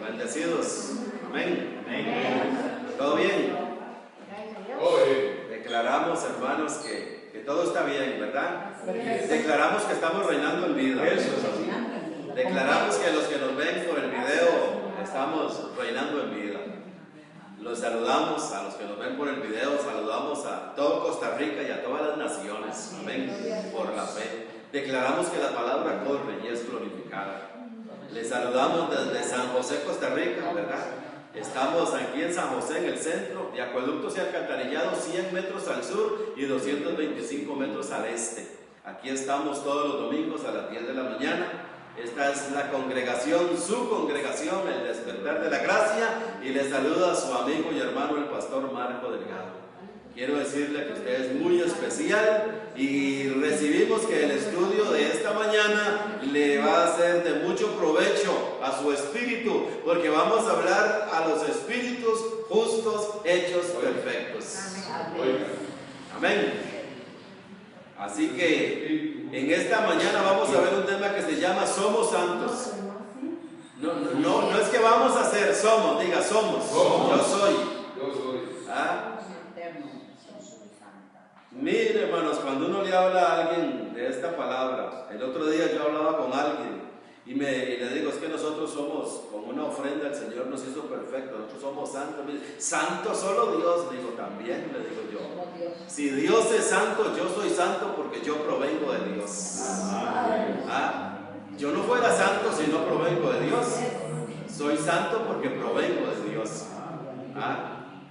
Bendecidos. Amén. Amén. ¿Todo bien? Hoy Declaramos, hermanos, que todo está bien, ¿verdad? Declaramos que estamos reinando en vida. eso es así. Declaramos que los que nos ven por el video estamos reinando en vida. Los saludamos a los que nos ven por el video, saludamos a todo Costa Rica y a todas las naciones. Amén. Por la fe. Declaramos que la palabra corre y es glorificada. Les saludamos desde San José, Costa Rica, ¿verdad? Estamos aquí en San José, en el centro, de acueductos y alcantarillados, 100 metros al sur y 225 metros al este. Aquí estamos todos los domingos a las 10 de la mañana. Esta es la congregación, su congregación, el Despertar de la Gracia, y les saluda a su amigo y hermano el pastor Marco Delgado. Quiero decirle que usted es muy especial y recibimos que el estudio de esta mañana le va a ser de mucho provecho a su espíritu, porque vamos a hablar a los espíritus justos hechos perfectos. Amén. Así que en esta mañana vamos a ver un tema que se llama Somos Santos. No es que vamos a ser, somos, diga somos. Yo soy. ¿Ah? Mire, hermanos, cuando uno le habla a alguien de esta palabra, el otro día yo hablaba con alguien y le digo, es que nosotros somos, como una ofrenda, el Señor nos hizo perfectos, nosotros somos santos. Mire, santo solo Dios, digo, también, le digo yo. Si Dios es santo, yo soy santo porque yo provengo de Dios. Yo no fuera santo si no provengo de Dios. Soy santo porque provengo de Dios.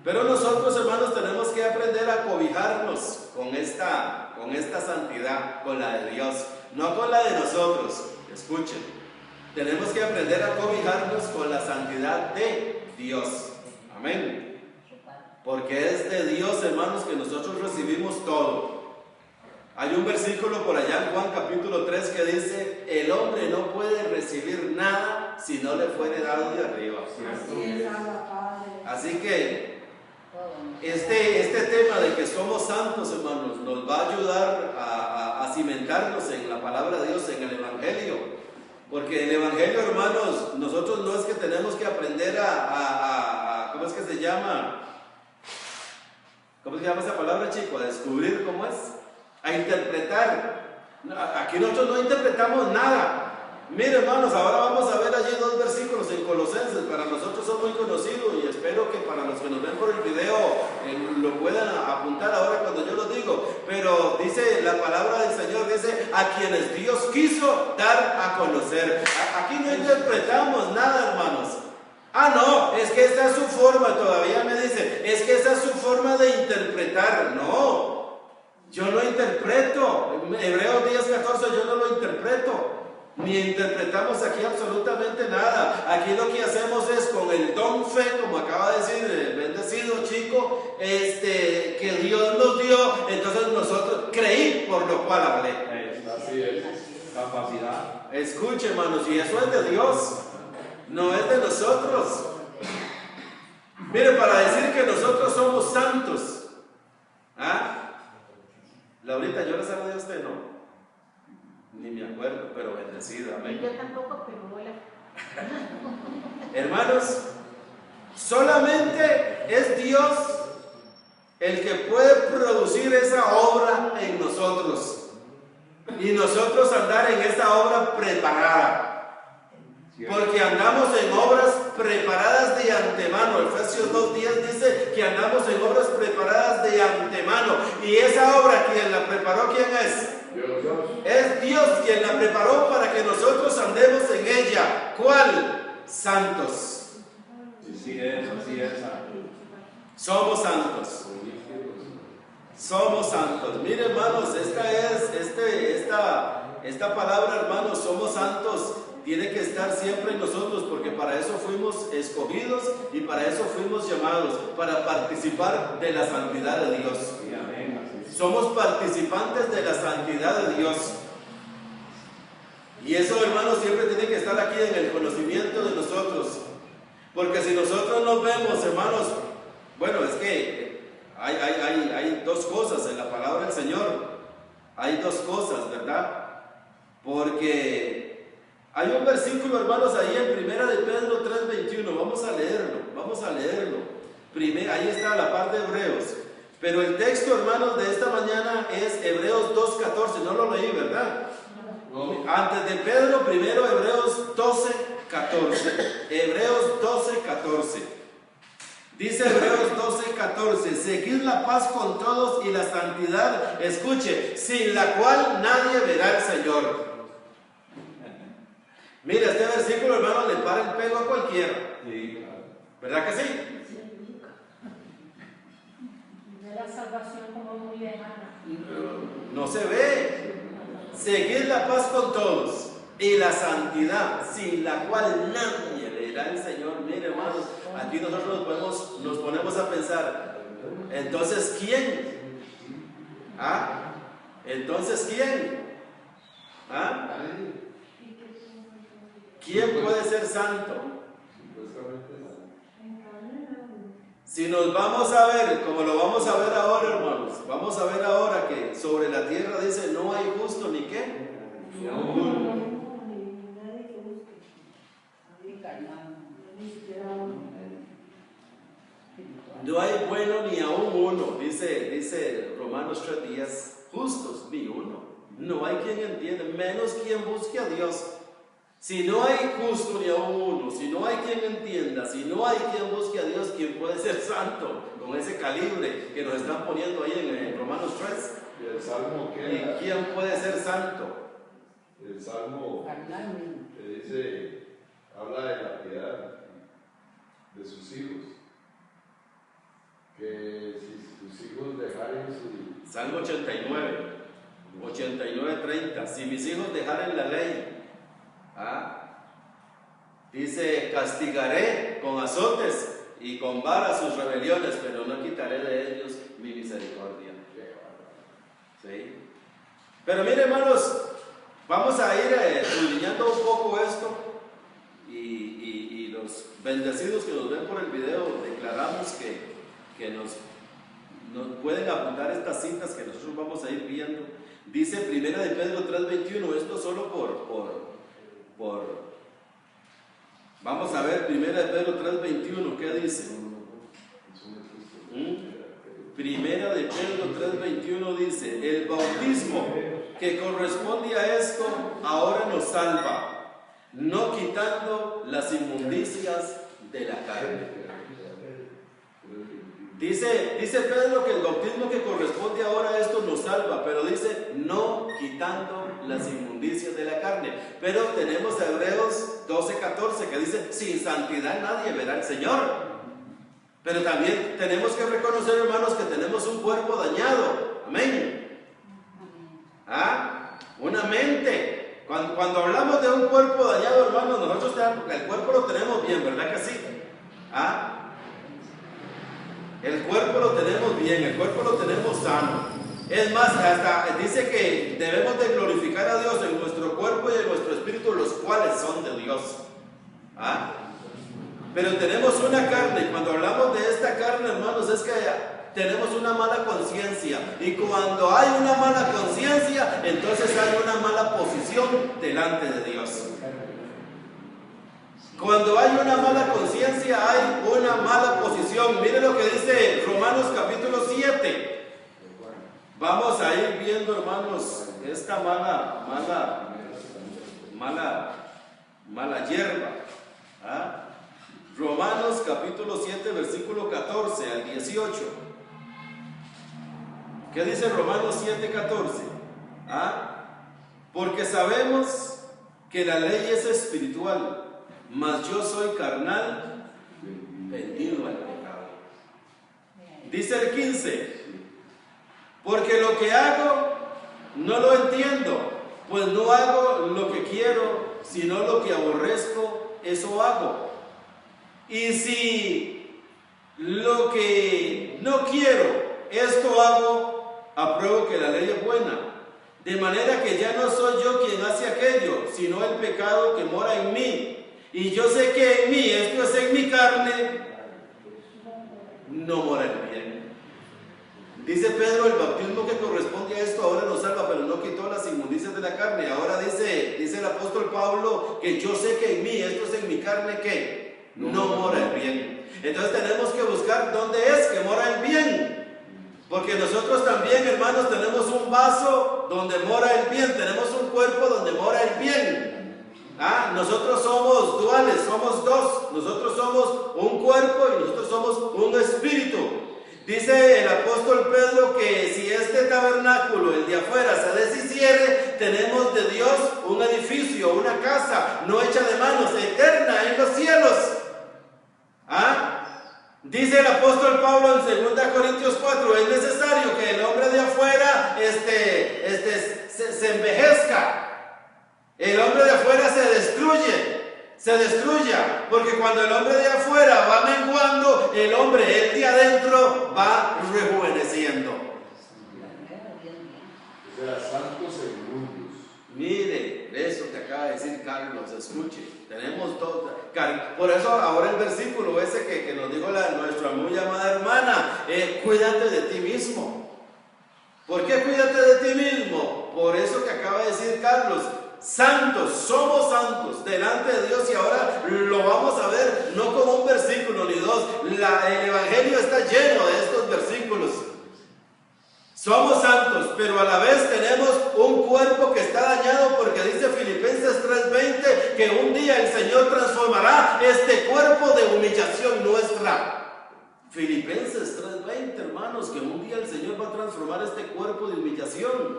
Pero nosotros, hermanos, tenemos que aprender a cobijarnos con esta santidad, con la de Dios, no con la de nosotros. Escuchen, tenemos que aprender a cobijarnos con la santidad de Dios. Amén. Porque es de Dios, hermanos, que nosotros recibimos todo. Hay un versículo por allá en Juan capítulo 3 que dice: el hombre no puede recibir nada si no le fuere dado de arriba. Así que este tema de que somos santos, hermanos, nos va a ayudar a cimentarnos en la palabra de Dios, en el Evangelio. Porque el Evangelio, hermanos, nosotros no es que tenemos que aprender ¿cómo es que se llama? ¿Cómo se llama esa palabra, chico? A descubrir cómo es. A interpretar. Aquí nosotros no interpretamos nada. Mire, hermanos, ahora vamos a ver allí dos versículos en Colosenses. Para nosotros son muy conocidos y espero que para los que nos ven por el video lo puedan apuntar ahora cuando yo lo digo. Pero dice la palabra del Señor, dice: a quienes Dios quiso dar a conocer. Aquí no interpretamos nada, hermanos. No, es que esa es su forma. Todavía me dice, es que esa es su forma de interpretar. No, yo no interpreto. Hebreos 10:14 yo no lo interpreto. Ni interpretamos aquí absolutamente nada. Aquí lo que hacemos es con el don fe, como acaba de decir el bendecido chico, que Dios nos dio. Entonces nosotros creí, por lo cual hablé. Así es, capacidad. Escuche, hermanos, y eso es de Dios, no es de nosotros. Mire, para decir que nosotros somos santos, Laurita, yo le saludé a usted, ¿no? Ni me acuerdo, pero bendecida, amén. Yo tampoco, pero hola. Hermanos, solamente es Dios el que puede producir esa obra en nosotros y nosotros andar en esa obra preparada. Porque andamos en obras preparadas de antemano. Efesios 2:10 dice que andamos en obras preparadas de antemano. Y esa obra, ¿quién la preparó? ¿Quién es? Dios. Es Dios quien la preparó para que nosotros andemos en ella. ¿Cuál? Santos. Así es. Somos santos. Somos santos. Mire, hermanos, esta palabra, hermanos, somos santos, tiene que estar siempre en nosotros, porque para eso fuimos escogidos y para eso fuimos llamados, para participar de la santidad de Dios. Somos participantes de la santidad de Dios. Y eso, hermanos, siempre tiene que estar aquí en el conocimiento de nosotros. Porque si nosotros nos vemos, hermanos, bueno, es que hay dos cosas en la palabra del Señor. Hay dos cosas, ¿verdad? Porque Hay un versículo, hermanos, ahí en Primera de Pedro 3:21. Vamos a leerlo. Ahí está la parte de Hebreos. Pero el texto, hermanos, de esta mañana es Hebreos 2:14. No lo leí, ¿verdad? No. Antes de Pedro, primero Hebreos 12:14. Hebreos 12:14. Dice Hebreos 12:14: seguid la paz con todos y la santidad, escuche, sin la cual nadie verá al Señor. Mira, este versículo, hermano, le para el pelo a cualquiera. Sí. ¿Verdad que sí? Ve la salvación como muy lejana. No se ve. Seguid la paz con todos y la santidad, sin la cual nadie verá al Señor. Mire, hermanos, aquí nosotros nos ponemos a pensar, entonces, ¿quién? Entonces, ¿quién? ¿Quién puede ser santo? Si nos vamos a ver, como lo vamos a ver ahora, hermanos, vamos a ver ahora que sobre la tierra dice, no hay justo ni qué. Ni aún uno. No hay bueno ni aún uno, dice Romanos 3:10, justos ni uno. No hay quien entienda, menos quien busque a Dios. Si no hay justo ni aún uno, si no hay quien entienda, si no hay quien busque a Dios, ¿quién puede ser santo? Con ese calibre que nos están poniendo ahí en Romanos 3. ¿Y el Salmo qué? ¿Y quién puede ser santo? El Salmo que dice, habla de la piedad de sus hijos. Que si sus hijos dejaren su... Salmo 89:30. Si mis hijos dejaren la ley, dice, castigaré con azotes y con varas sus rebeliones, pero no quitaré de ellos mi misericordia. ¿Sí? Pero mire, hermanos, vamos a ir subrayando un poco esto y los bendecidos que nos ven por el video declaramos que nos pueden apuntar estas citas que nosotros vamos a ir viendo. Dice Primera de Pedro 3:21, esto solo vamos a ver Primera de Pedro 3:21, ¿qué dice? Primera de Pedro 3:21 dice, el bautismo que corresponde a esto ahora nos salva, no quitando las inmundicias de la carne. Dice Pedro que el bautismo que corresponde ahora a esto nos salva, pero dice no quitando las inmundicias de la carne. Pero tenemos a Hebreos 12:14 que dice sin santidad nadie verá al Señor. Pero también tenemos que reconocer, hermanos, que tenemos un cuerpo dañado. Amén. Una mente. Cuando hablamos de un cuerpo dañado, hermanos, nosotros el cuerpo lo tenemos bien, ¿verdad que sí? El cuerpo lo tenemos bien, el cuerpo lo tenemos sano. Es más, hasta dice que debemos de glorificar a Dios en nuestro cuerpo y en nuestro espíritu, los cuales son de Dios. Pero tenemos una carne, y cuando hablamos de esta carne, hermanos, es que tenemos una mala conciencia. Y cuando hay una mala conciencia, entonces hay una mala posición delante de Dios. Cuando hay una mala conciencia, hay una mala posición. Mire lo que dice Romanos capítulo 7. Vamos a ir viendo, hermanos, esta mala hierba. Romanos capítulo 7, versículo 14 al 18. ¿Qué dice Romanos 7, 14? Porque sabemos que la ley es espiritual, mas yo soy carnal, vendido al pecado. Dice el 15, porque lo que hago no lo entiendo, pues no hago lo que quiero, sino lo que aborrezco, eso hago. Y si lo que no quiero, esto hago, apruebo que la ley es buena. De manera que ya no soy yo quien hace aquello, sino el pecado que mora en mí. Y yo sé que en mí, esto es en mi carne, no mora el bien. Dice Pedro, el bautismo que corresponde a esto ahora nos salva, pero no quitó las inmundicias de la carne. Ahora dice el apóstol Pablo que yo sé que en mí, esto es en mi carne, que no mora el bien. Entonces tenemos que buscar dónde es que mora el bien. Porque nosotros también, hermanos, tenemos un vaso donde mora el bien, tenemos un cuerpo donde mora el bien. Nosotros somos duales, somos dos. Nosotros somos un cuerpo y nosotros somos un espíritu. Dice el apóstol Pedro que si este tabernáculo, el de afuera, se deshiciere, tenemos de Dios un edificio, una casa no hecha de manos, eterna en los cielos. Dice el apóstol Pablo en 2 Corintios 4, es necesario que el hombre de afuera se envejezca. El hombre de afuera se destruya, porque cuando el hombre de afuera va menguando, el hombre, el de adentro, va rejuveneciendo. Será santos e inmundos. Mire, eso que acaba de decir Carlos, escuche, tenemos todo. Por eso ahora el versículo ese que nos dijo nuestra muy amada hermana, cuídate de ti mismo. ¿Por qué cuídate de ti mismo? Por eso que acaba de decir Carlos. Santos, somos santos delante de Dios y ahora lo vamos a ver no como un versículo ni dos. El Evangelio está lleno de estos versículos. Somos santos, pero a la vez tenemos un cuerpo que está dañado porque dice Filipenses 3:20 que un día el Señor transformará este cuerpo de humillación nuestra. Filipenses 3:20, hermanos, que un día el Señor va a transformar este cuerpo de humillación.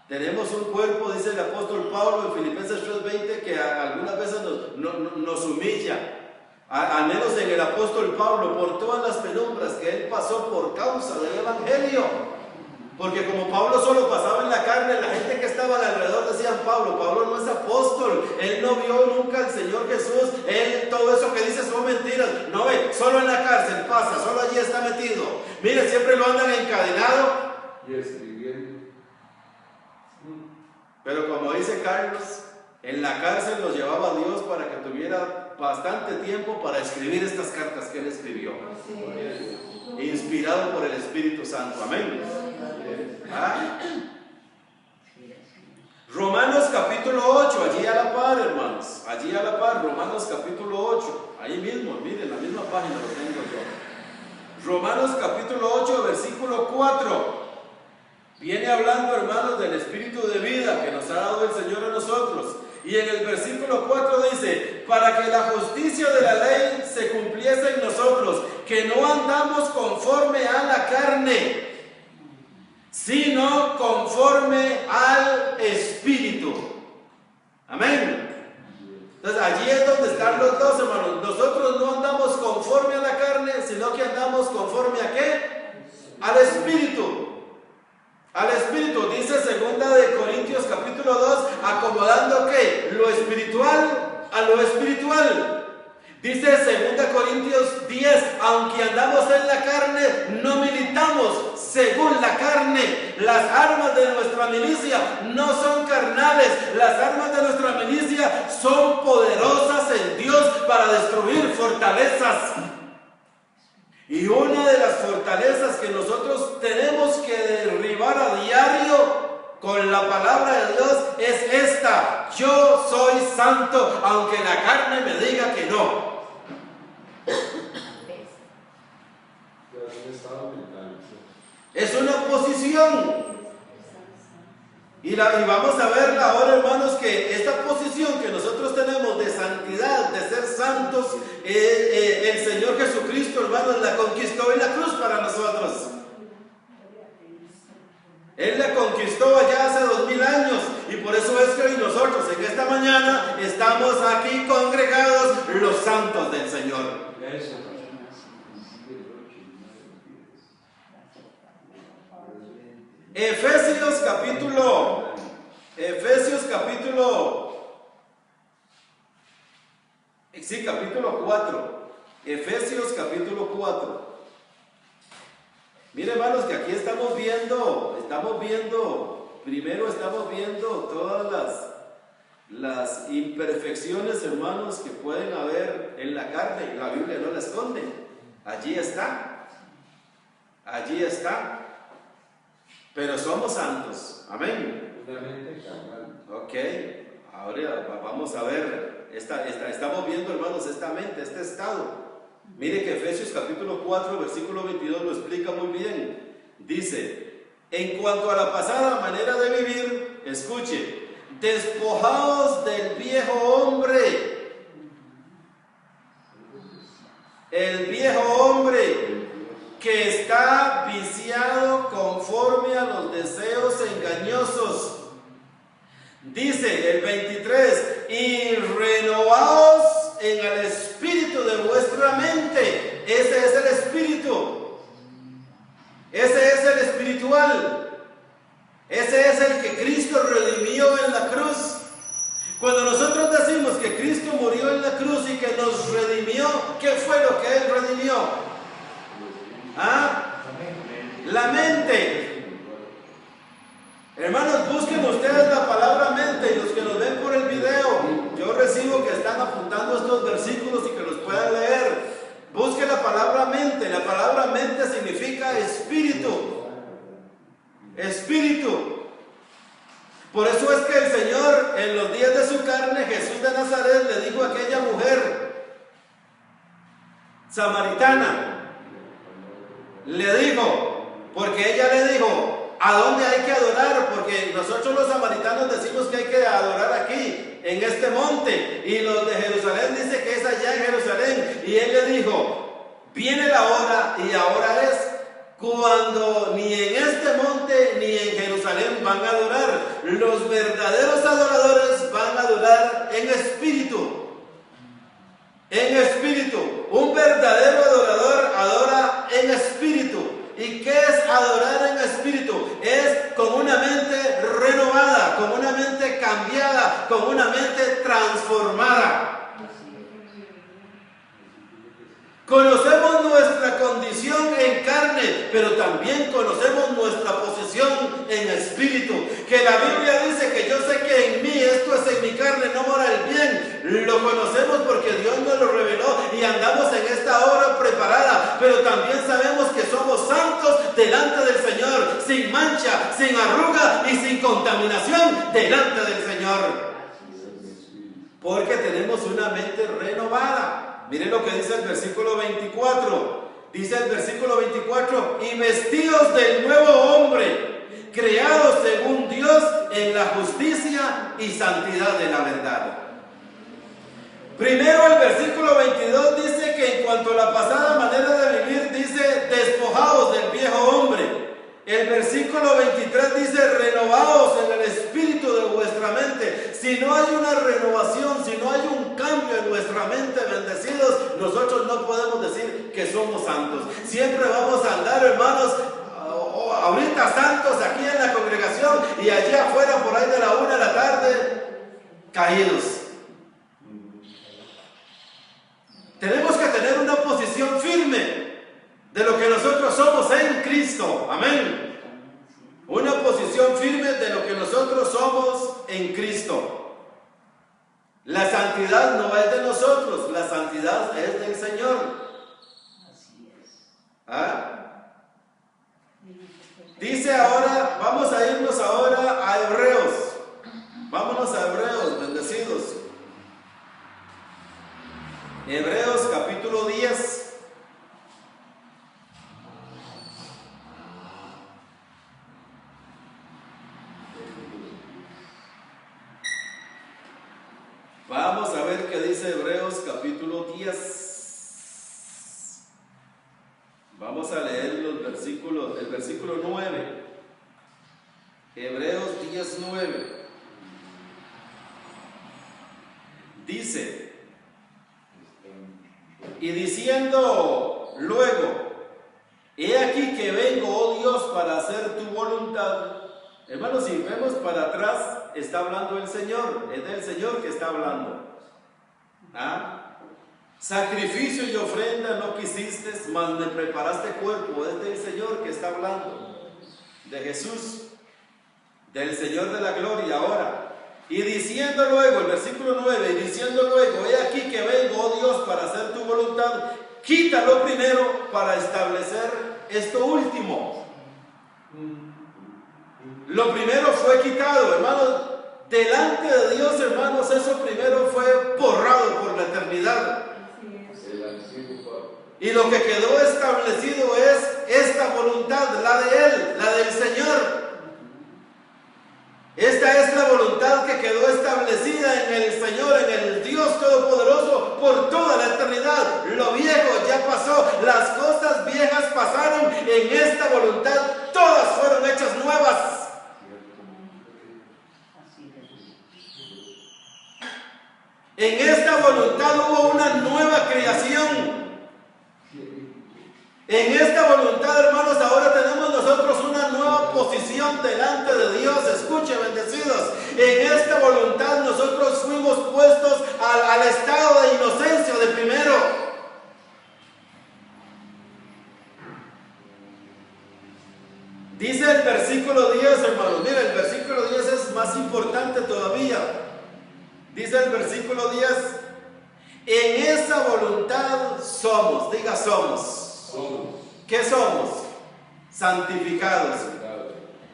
Tenemos un cuerpo, dice el apóstol Pablo en Filipenses 3:20, que algunas veces nos humilla. Al menos en el apóstol Pablo, por todas las penumbras que él pasó por causa del Evangelio. Porque como Pablo solo pasaba en la carne, la gente que estaba alrededor decían, Pablo no es apóstol, él no vio nunca al Señor Jesús, todo eso que dice son mentiras. No ve, solo en la cárcel pasa, solo allí está metido. Mire, siempre lo andan encadenado y escribiendo. Pero como dice Carlos, en la cárcel los llevaba Dios para que tuviera bastante tiempo para escribir estas cartas que él escribió. Inspirado por el Espíritu Santo. Amén. Romanos capítulo 8, allí a la par, hermanos. Allí a la par, Romanos capítulo 8. Ahí mismo, miren, la misma página lo tengo yo. Romanos capítulo 8, versículo 4. Viene hablando, hermanos, del espíritu de vida que nos ha dado el Señor a nosotros. Y en el versículo 4 dice, para que la justicia de la ley se cumpliese en nosotros, que no andamos conforme a la carne, sino conforme al Espíritu. Amén. Entonces allí es donde están los dos, hermanos. Nosotros no andamos conforme a la carne, sino que andamos conforme a ¿qué? Al Espíritu. Al Espíritu, dice 2 Corintios capítulo 2, acomodando ¿qué? Lo espiritual a lo espiritual. Dice 2 Corintios 10, aunque andamos en la carne, no militamos según la carne. Las armas de nuestra milicia no son carnales, las armas de nuestra milicia son poderosas en Dios para destruir fortalezas. Y una de las fortalezas que nosotros tenemos que derribar a diario con la palabra de Dios es esta: yo soy santo, aunque la carne me diga que no. Es una posición. Y vamos a ver ahora, hermanos, que esta posición que nosotros tenemos de santidad, de ser santos, el Señor Jesucristo, hermanos, la conquistó en la cruz para nosotros. Él la conquistó allá hace 2000 años y por eso es que hoy nosotros en esta mañana estamos aquí congregados los santos del Señor. Efesios capítulo 4. Efesios capítulo 4. Miren, hermanos, que aquí estamos viendo, primero estamos viendo todas las imperfecciones, hermanos, que pueden haber en la carne. La Biblia no la esconde. Allí está. allí está. Pero somos santos. Amén. Una mente carnal. Ok, ahora vamos a ver, estamos viendo, hermanos, esta mente, este estado. Mire que Efesios capítulo 4, versículo 22 lo explica muy bien. Dice, en cuanto a la pasada manera de vivir, escuche, despojaos del viejo hombre. El viejo hombre que está viciado conforme a los deseos engañosos. Dice el 23, y renovaos en el espíritu de vuestra mente. Ese es el espíritu. Ese es el espiritual. Ese es el que Cristo redimió en la cruz. Cuando nosotros decimos que Cristo murió en la cruz y que nos redimió, ¿qué fue lo que Él redimió? ¿Ah? La mente. Hermanos, busquen ustedes la palabra mente, y los que nos ven por el video, yo recibo que están apuntando estos versículos y que los puedan leer. Busquen la palabra mente. La palabra mente significa espíritu. Espíritu. Por eso es que el Señor, en los días de su carne, Jesús de Nazaret, le dijo a aquella mujer samaritana, le dijo, porque ella le dijo, ¿a dónde hay que adorar? Porque nosotros los samaritanos decimos que hay que adorar aquí, en este monte, y los de Jerusalén dicen que es allá en Jerusalén. Y él le dijo, viene la hora, y ahora es, cuando ni en este monte ni en Jerusalén van a adorar. Los verdaderos adoradores van a adorar en espíritu. En espíritu. Un verdadero adorador adora en espíritu. ¿Y qué es adorar en espíritu? Es con una mente renovada, con una mente cambiada, con una mente transformada. Conocemos nuestra condición en carne, pero también conocemos nuestra posición en espíritu. Que la Biblia dice que yo sé que en mí, esto es en mi carne, no mora el bien. Lo conocemos porque Dios nos lo reveló y andamos en esta hora preparada. Pero también sabemos que somos santos delante del Señor, sin mancha, sin arruga y sin contaminación delante del Señor. Porque tenemos una mente renovada. Miren lo que dice el versículo 24. Dice el versículo 24, y vestidos del nuevo hombre, creados según Dios en la justicia y santidad de la verdad. Primero el versículo 22 dice que en cuanto a la pasada manera de vivir, dice despojados del viejo hombre. El versículo 23 dice renovados en el espíritu de vuestra mente. Si no hay una renovación, si no hay un cambio en nuestra mente, bendecidos, nosotros no podemos decir que somos santos. Siempre vamos a andar, hermanos, ahorita santos aquí en la congregación y allá afuera por ahí de la 1 de la tarde caídos. Tenemos que tener una posición firme de lo que nosotros somos en Cristo. Amén. Una posición firme de lo que nosotros somos en Cristo. La santidad no es de nosotros, la santidad es del Señor. Así es. ¿Ah? Dice ahora, vamos a irnos ahora a Hebreos. Vámonos a Hebreos, bendecidos. Hebreos capítulo 10. Vamos a ver qué dice Hebreos capítulo 10. Vamos a leer los versículos, el versículo 9. Hebreos 10, 9. Dice, y diciendo luego, he aquí que vengo, oh Dios, para hacer tu voluntad. Hermanos, si vemos para atrás, está hablando el Señor, es del Señor que está hablando. ¿Ah? Sacrificio y ofrenda no quisiste, mas me preparaste cuerpo, es del Señor que está hablando, de Jesús, del Señor de la gloria ahora. Y diciendo luego, el versículo 9, y diciendo luego, he aquí que vengo, oh Dios, para hacer tu voluntad, quítalo primero para establecer esto último. Lo primero fue quitado, hermanos. Delante de Dios, hermanos, eso primero fue borrado por la eternidad. Y lo que quedó establecido es esta voluntad, la de Él, la del Señor. Esta es la voluntad que quedó establecida en el Señor, en el Dios Todopoderoso por toda la eternidad. Lo viejo ya pasó, las cosas viejas pasaron. En esta voluntad todas fueron hechas nuevas. En esta voluntad hubo una nueva creación. En esta voluntad, hermanos, ahora tenemos nosotros una nueva posición delante de Dios. Escuche, bendecidos. En esta voluntad nosotros fuimos puestos al estado de inocencia de primero. Dice el versículo 10, hermanos. Mira, el versículo 10 es más importante todavía. Dice el versículo 10, en esa voluntad somos, diga somos. ¿Qué somos? Santificados.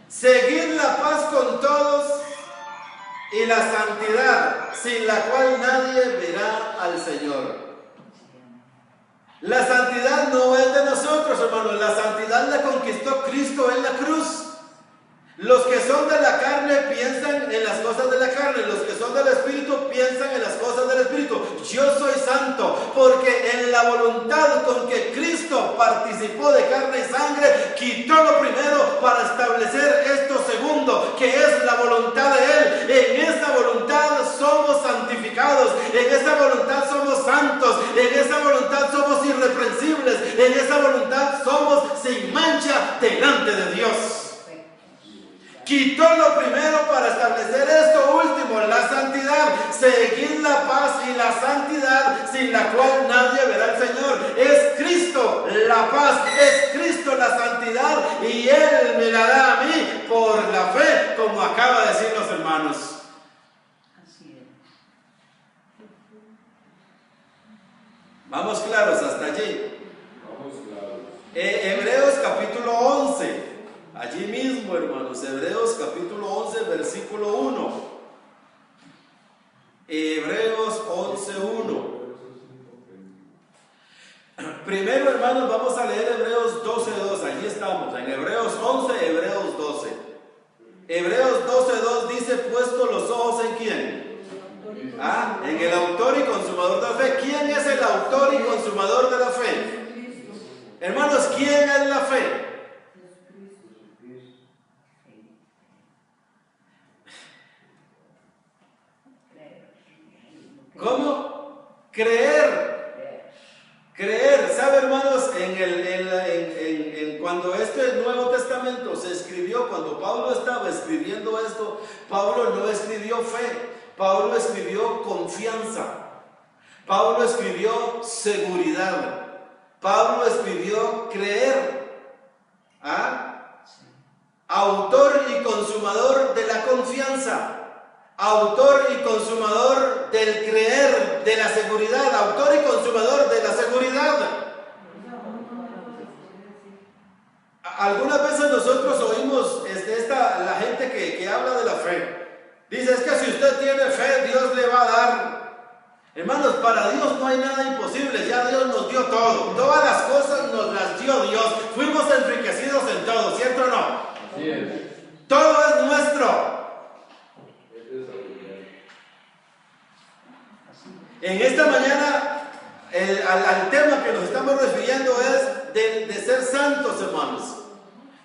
Seguir la paz con todos y la santidad, sin la cual nadie verá al Señor. La santidad no es de nosotros, hermanos. La santidad la conquistó Cristo en la cruz. Los que son de la carne piensan en las cosas de la carne, los que son del Espíritu piensan en las cosas del Espíritu. Yo soy santo porque en la voluntad con que Cristo participó de carne y sangre, quitó lo primero para establecer esto segundo, que es la voluntad de Él. En esa voluntad somos santificados, en esa voluntad somos santos, en esa voluntad somos irreprensibles, en esa voluntad somos sin mancha delante de Dios. Quitó lo primero para establecer esto último, la santidad. Seguir la paz y la santidad, sin la cual nadie verá al Señor. Es Cristo la paz, es Cristo la santidad, y Él me la da a mí por la fe, como acaba de decir los hermanos. Así es. Vamos claros hasta allí. Vamos claros. Hebreos capítulo 11. Allí mismo, hermanos, Hebreos capítulo 11, versículo 1. Hebreos 11, 1. Primero, hermanos, vamos a leer Hebreos 12, 2. Allí estamos, en Hebreos 11, Hebreos 12. Hebreos 12, 2 dice, puesto los ojos en ¿quién? En el autor y consumador de la fe. ¿Quién es el autor y consumador de la fe? Hermanos, ¿quién es la fe? ¿Cómo? Creer. Creer. ¿Sabe, hermanos? Cuando este Nuevo Testamento se escribió, cuando Pablo estaba escribiendo esto, Pablo no escribió fe, Pablo escribió confianza, Pablo escribió seguridad, Pablo escribió creer. Autor y consumador de la confianza, autor y consumador del creer, de la seguridad, autor y consumador de la seguridad. Algunas veces nosotros oímos la gente que habla de la fe. Dice, es que si usted tiene fe, Dios le va a dar. Hermanos, para Dios no hay nada imposible, ya Dios nos dio todo. Todas las cosas nos las dio Dios. Fuimos enriquecidos en todo, ¿cierto o no? Así es. Todo es nuestro. En esta mañana, al tema que nos estamos refiriendo es de ser santos, hermanos.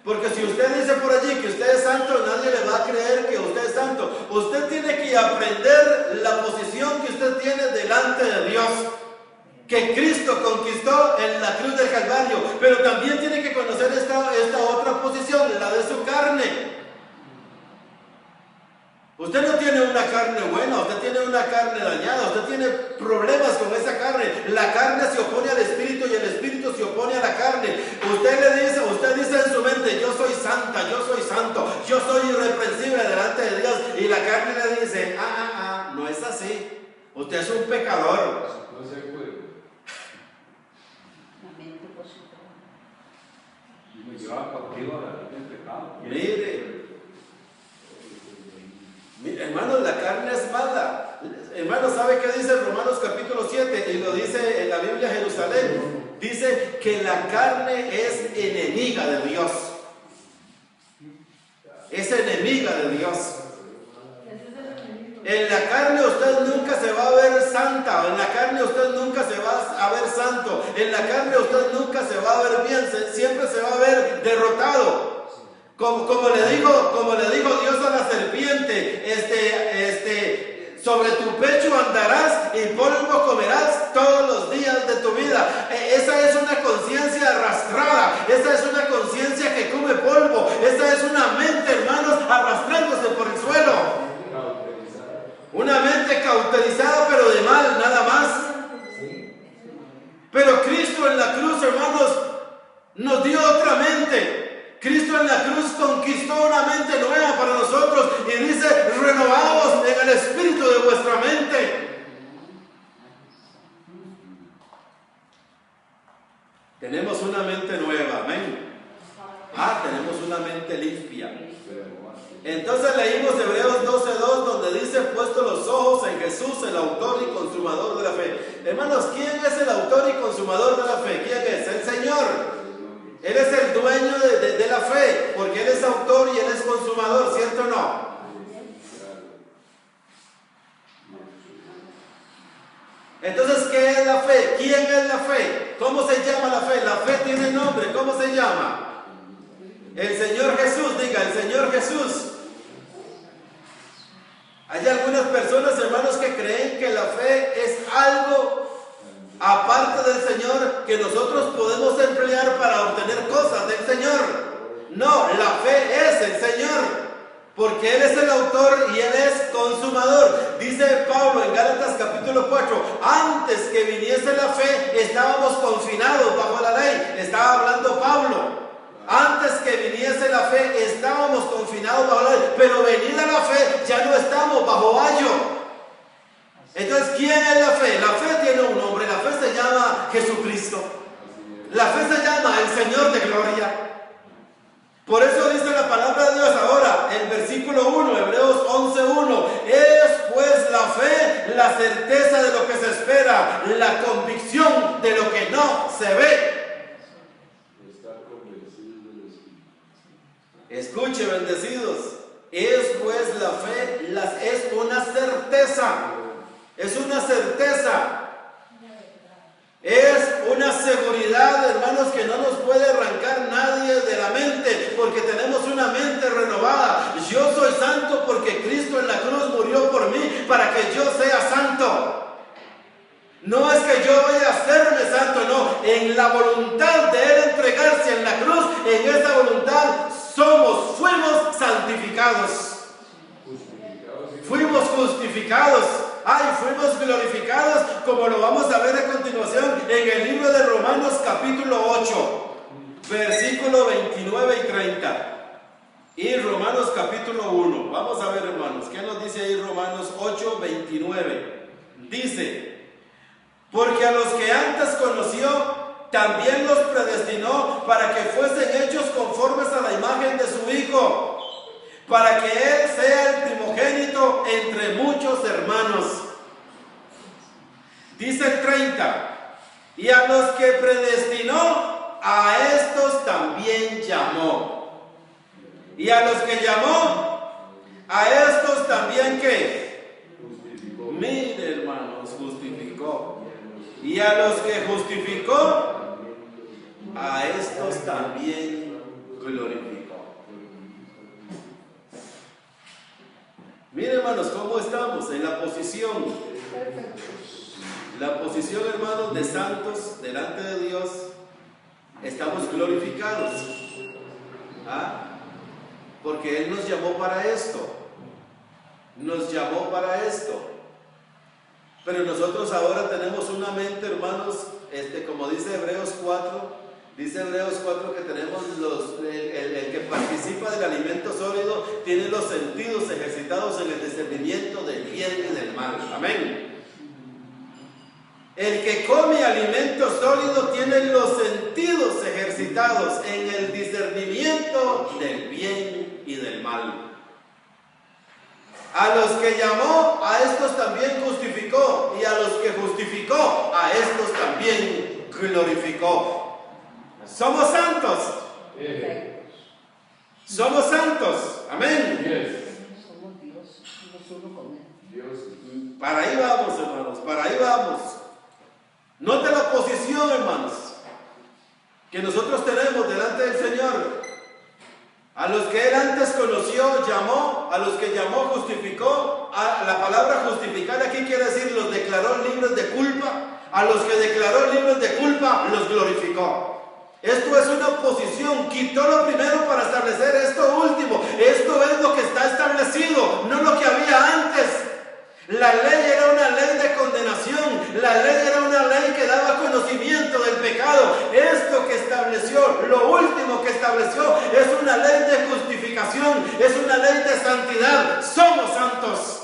Porque si usted dice por allí que usted es santo, nadie le va a creer que usted es santo. Usted tiene que aprender la posición que usted tiene delante de Dios, que Cristo conquistó en la cruz del Calvario. Pero también tiene que conocer esta otra posición, la de su carne. Usted no tiene una carne buena, usted tiene una carne dañada, usted tiene problemas con esa carne. La carne se opone al espíritu y el espíritu se opone a la carne. Usted dice en su mente, yo soy santa, yo soy santo, yo soy irreprensible delante de Dios. Y la carne le dice, no es así. Usted es un pecador. Y me lleva cautivo a la ley del pecado. Mire, hermanos, la carne es mala. Hermanos, ¿sabe qué dice Romanos capítulo 7? Y lo dice en la Biblia Jerusalén. Dice que la carne es enemiga de Dios. Es enemiga de Dios. En la carne usted nunca se va a ver santa, en la carne usted nunca se va a ver santo, en la carne usted nunca se va a ver bien, siempre se va a ver derrotado. Como le dijo Dios a la serpiente, sobre tu pecho andarás y polvo comerás todos los días de tu vida. Esa es una conciencia arrastrada, esa es una conciencia que come polvo, esa es una mente, hermanos, arrastrándose por el suelo. Una mente cauterizada, pero de mal, nada más. Pero Cristo en la cruz, hermanos, nos dio otra mente. Cristo en la cruz conquistó una mente nueva para nosotros y dice: renovaos en el espíritu de vuestra mente. Tenemos una mente nueva, amén. Tenemos una mente limpia. Entonces leímos Hebreos 12:2, donde dice: puesto los ojos en Jesús, el autor y consumador de la fe. Hermanos, ¿quién es el autor y consumador de la fe? ¿Quién es? El Señor. Él es el dueño de la fe, porque Él es autor y Él es consumador, ¿cierto o no? Entonces, ¿qué es la fe? ¿Quién es la fe? ¿Cómo se llama la fe? La fe tiene nombre, ¿cómo se llama? El Señor Jesús, diga, el Señor Jesús. Hay algunas personas, hermanos, que creen que la fe es algo aparte del Señor que nosotros podemos emplear para obtener cosas del Señor. No, la fe es el Señor, porque Él es el autor y Él es consumador. Dice Pablo en Gálatas capítulo 4, antes que viniese la fe estábamos confinados bajo la ley. Estaba hablando Pablo. Antes que viniese la fe estábamos confinados bajo la ley, pero venida la fe ya no estamos bajo ayo. Entonces, ¿quién es la fe? La fe tiene un nombre, la fe se llama Jesucristo. La fe se llama el Señor de gloria. Por eso dice la palabra de Dios ahora, en versículo 1, Hebreos 11:1, es pues la fe la certeza de lo que se espera, la convicción de lo que no se ve. Escuche, bendecidos, es pues la fe, es una certeza, es una certeza, es una seguridad, hermanos, que no nos puede arrancar nadie de la mente, porque tenemos una mente renovada. Yo soy santo porque Cristo en la cruz murió por mí, para que yo sea santo. No es que yo vaya a hacerme santo, no, en la voluntad de Él entregarse en la cruz, en esa voluntad fuimos santificados, fuimos justificados, fuimos glorificados, como lo vamos a ver a continuación en el libro de Romanos capítulo 8, versículo 29 y 30. Y Romanos capítulo 1, vamos a ver, hermanos, ¿qué nos dice ahí Romanos 8, 29? Dice: porque a los que antes conoció, también los predestinó para que fuesen hechos conformes a la imagen de su Hijo, para que Él sea el primogénito entre muchos hermanos. Dice el 30, y a los que predestinó, a estos también llamó. Y a los que llamó, a estos también, ¿qué? Mire, hermanos, justificó. Y a los que justificó, a estos también glorificó. Miren, hermanos, cómo estamos en la posición. La posición, hermanos, de santos delante de Dios. Estamos glorificados. Porque Él nos llamó para esto. Nos llamó para esto. Pero nosotros ahora tenemos una mente, hermanos, como dice Hebreos 4, dice Hebreos 4 que tenemos el que participa del alimento sólido tiene los sentidos ejercitados en el discernimiento del bien y del mal. Amén. El que come alimento sólido tiene los sentidos ejercitados en el discernimiento del bien y del mal. A los que llamó, a estos también justificó, y a los que justificó, a estos también glorificó. Somos santos. Somos santos. Amén. Somos Dios, somos uno con Él. Para ahí vamos, hermanos, para ahí vamos. Note la posición, hermanos, que nosotros tenemos delante del Señor. A los que Él antes conoció, llamó, a los que llamó, justificó. La palabra justificar aquí quiere decir los declaró libres de culpa. A los que declaró libres de culpa, los glorificó. Esto es una oposición. Quitó lo primero para establecer esto último. Esto es lo que está establecido, no lo que había antes. La ley era una ley de condenación. La ley era una ley que daba conocimiento del pecado. Esto que estableció, lo último que estableció, es una ley de justificación, es una ley de santidad. Somos santos.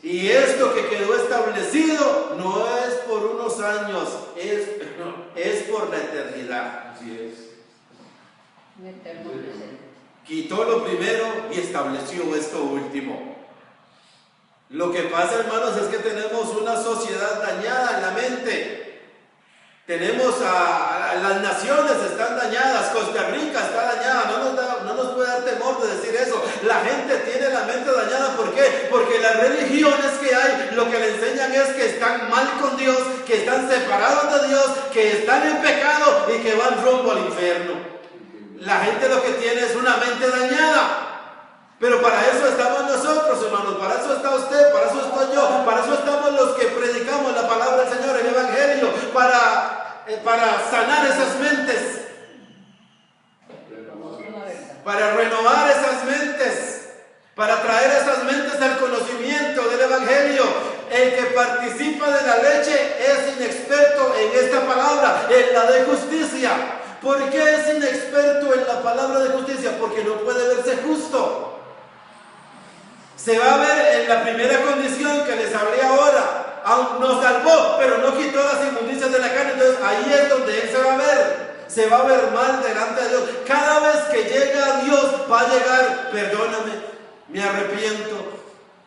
Y esto que quedó establecido no es por unos años, es por la eternidad. Así es. Un eterno presente. Quitó lo primero y estableció esto último. Lo que pasa, hermanos, es que tenemos una sociedad dañada en la mente. Tenemos las naciones están dañadas, Costa Rica está dañada, no nos puede dar temor de decir eso. La gente tiene la mente dañada, ¿por qué? Porque las religiones que hay, lo que le enseñan es que están mal con Dios, que están separados de Dios, que están en pecado y que van rumbo al infierno. La gente lo que tiene es una mente dañada. Pero para eso estamos nosotros, hermanos, para eso está usted, para eso estoy yo, para eso estamos los que predicamos la palabra del Señor, el Evangelio, para sanar esas mentes, para renovar esas mentes, para traer esas mentes al conocimiento del Evangelio. El que participa de la leche es inexperto en esta palabra, en la de justicia. ¿Por qué es inexperto en la palabra de justicia? Porque no puede verse justo. Se va a ver en la primera condición que les hablé ahora. Nos salvó, pero no quitó las inmundicias de la carne. Entonces ahí es donde Él se va a ver. Se va a ver mal delante de Dios. Cada vez que llega a Dios va a llegar, perdóname, me arrepiento,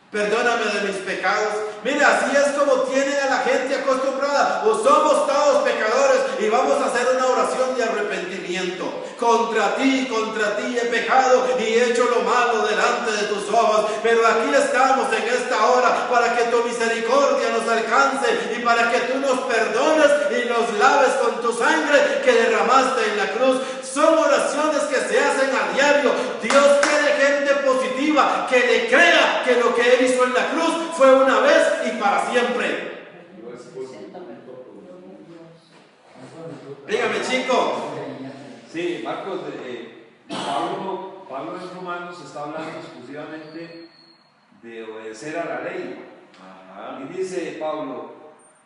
perdóname de mis pecados. Mira, así es como tienen a la gente acostumbrada. O somos todos pecadores y vamos a hacer una oración de arrepentimiento. Contra ti he pecado y he hecho lo malo delante de tus ojos. Pero aquí estamos en esta hora para que tu misericordia nos alcance y para que tú nos perdones y nos laves con tu sangre que derramaste en la cruz. Son oraciones que se hacen a diario. Dios quiere gente positiva que le crea que lo que Él hizo en la cruz fue una vez y para siempre. Dígame, chico. Sí, Marcos, Pablo en Romanos está hablando exclusivamente de obedecer a la ley. Ajá. Y dice Pablo,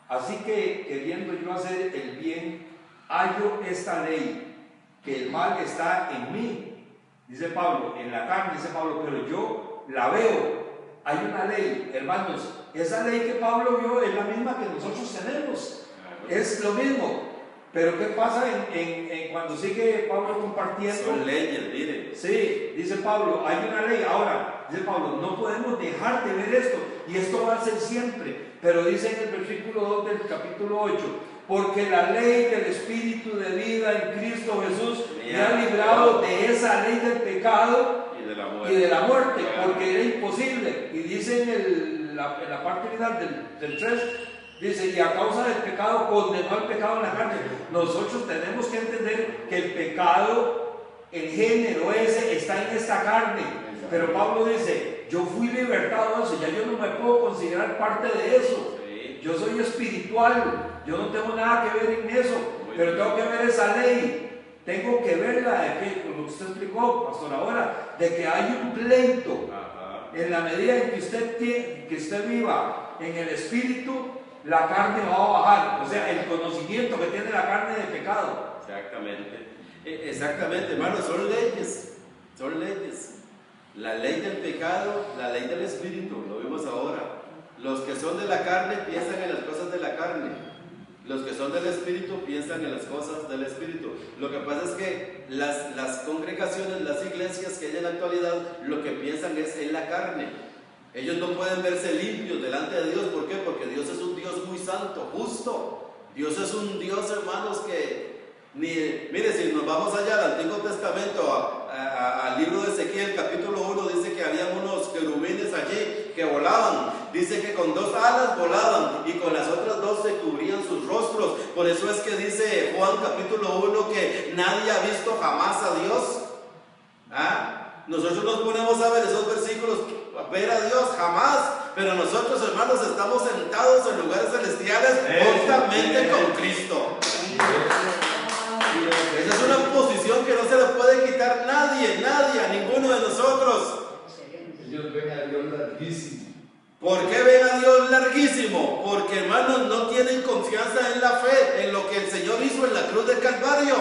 así que queriendo yo hacer el bien, hallo esta ley, que el mal está en mí. Dice Pablo, en la carne, dice Pablo, pero yo la veo. Hay una ley, hermanos, esa ley que Pablo vio es la misma que nosotros tenemos. Es lo mismo. Pero ¿qué pasa cuando sigue Pablo compartiendo? Son leyes, miren. Sí, dice Pablo, hay una ley. Ahora, dice Pablo, no podemos dejar de ver esto. Y esto va a ser siempre. Pero dice en el versículo 2 del capítulo 8, porque la ley del Espíritu de vida en Cristo Jesús me ha librado de esa ley del pecado y de la muerte, porque era imposible. Y dice en la parte final del 3, dice, y a causa del pecado condenó el pecado en la carne. Nosotros tenemos que entender que el pecado, el género ese, está en esta carne. Pero Pablo dice, yo fui libertado de eso, ya yo no me puedo considerar parte de eso. Yo soy espiritual, yo no tengo nada que ver en eso, pero tengo que ver esa ley. Tengo que verla, de que, como usted explicó, pastor, ahora, de que hay un pleito. En la medida en que usted viva en el espíritu, la carne va a bajar, o sea, el conocimiento que tiene la carne de pecado. Exactamente, hermanos, son leyes. La ley del pecado, la ley del espíritu, lo vimos ahora. Los que son de la carne piensan en las cosas de la carne. Los que son del Espíritu piensan en las cosas del Espíritu. Lo que pasa es que las congregaciones, las iglesias que hay en la actualidad, lo que piensan es en la carne. Ellos no pueden verse limpios delante de Dios. ¿Por qué? Porque Dios es un Dios muy santo, justo. Dios es un Dios, hermanos, que mire, si nos vamos allá al Antiguo Testamento, al libro de Ezequiel, capítulo 1, dice que habían unos querubines allí que volaban. Dice que con 2 alas volaban y con las otras 2 se cubrían sus rostros. Por eso es que dice Juan capítulo 1 que nadie ha visto jamás a Dios. Nosotros nos ponemos a ver esos versículos, a ver a Dios jamás, pero nosotros, hermanos, estamos sentados en lugares celestiales juntamente con Cristo. Esa es una posición que no se le puede quitar nadie, a ninguno de nosotros. Ellos ven a Dios larguísimo. ¿Por qué ven a Dios larguísimo? Porque, hermanos, no tienen confianza en la fe, en lo que el Señor hizo en la cruz del Calvario.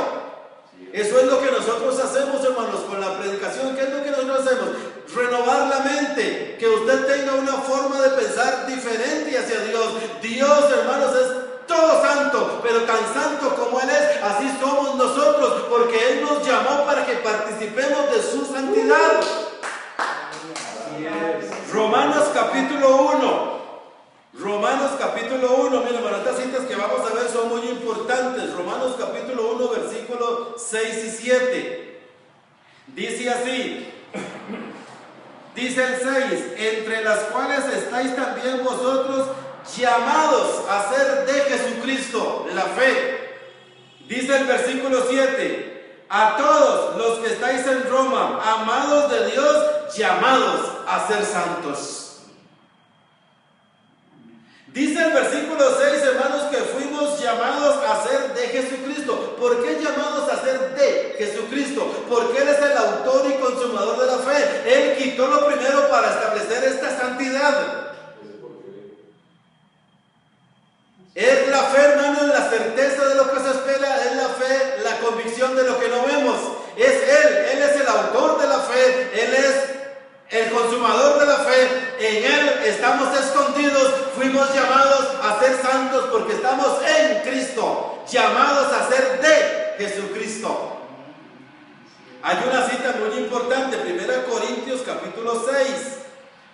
Eso es lo que nosotros hacemos, hermanos, con la predicación. ¿Qué es lo que nosotros hacemos? Renovar la mente, que usted tenga una forma de pensar diferente hacia Dios. Dios, hermanos, es todo santo, pero tan santo como Él es, así somos nosotros, porque Él nos llamó para que participemos de su santidad. Romanos capítulo 1. Romanos capítulo 1, miren, hermano, estas citas que vamos a ver son muy importantes. Romanos capítulo 1, versículos 6 y 7. Dice así, dice el 6, entre las cuales estáis también vosotros llamados a ser de Jesucristo, la fe. Dice el versículo 7, a todos los que estáis en Roma, amados de Dios, llamados a ser santos. Dice el versículo 6, hermanos, que fuimos llamados a ser de Jesucristo. ¿Por qué llamados a ser de Jesucristo? Porque Él es el autor y consumador de la fe. Él quitó lo primero para establecer esta santidad. Es la fe, hermano, la certeza de lo que se espera. Es la fe, la convicción de lo que no vemos. Es Él es el autor de la fe. Él es el consumador de la fe. En Él estamos escondidos. Fuimos llamados a ser santos porque estamos en Cristo, llamados a ser de Jesucristo. Hay una cita muy importante, 1 Corintios capítulo 6.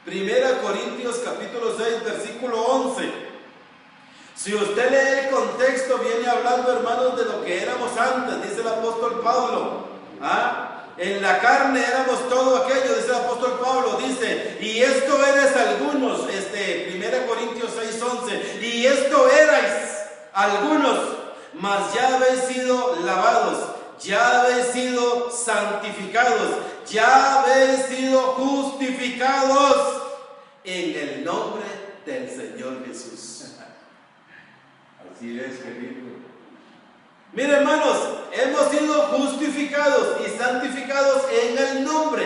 1 Corintios capítulo 6, versículo 11. Si usted lee el contexto, viene hablando, hermanos, de lo que éramos antes, dice el apóstol Pablo. En la carne éramos todo aquello, dice el apóstol Pablo, dice, y esto erais algunos, 1 Corintios 6:11, y esto erais algunos, mas ya habéis sido lavados, ya habéis sido santificados, ya habéis sido justificados en el nombre del Señor Jesús. Así es, querido. Miren, hermanos, hemos sido justificados y santificados en el nombre.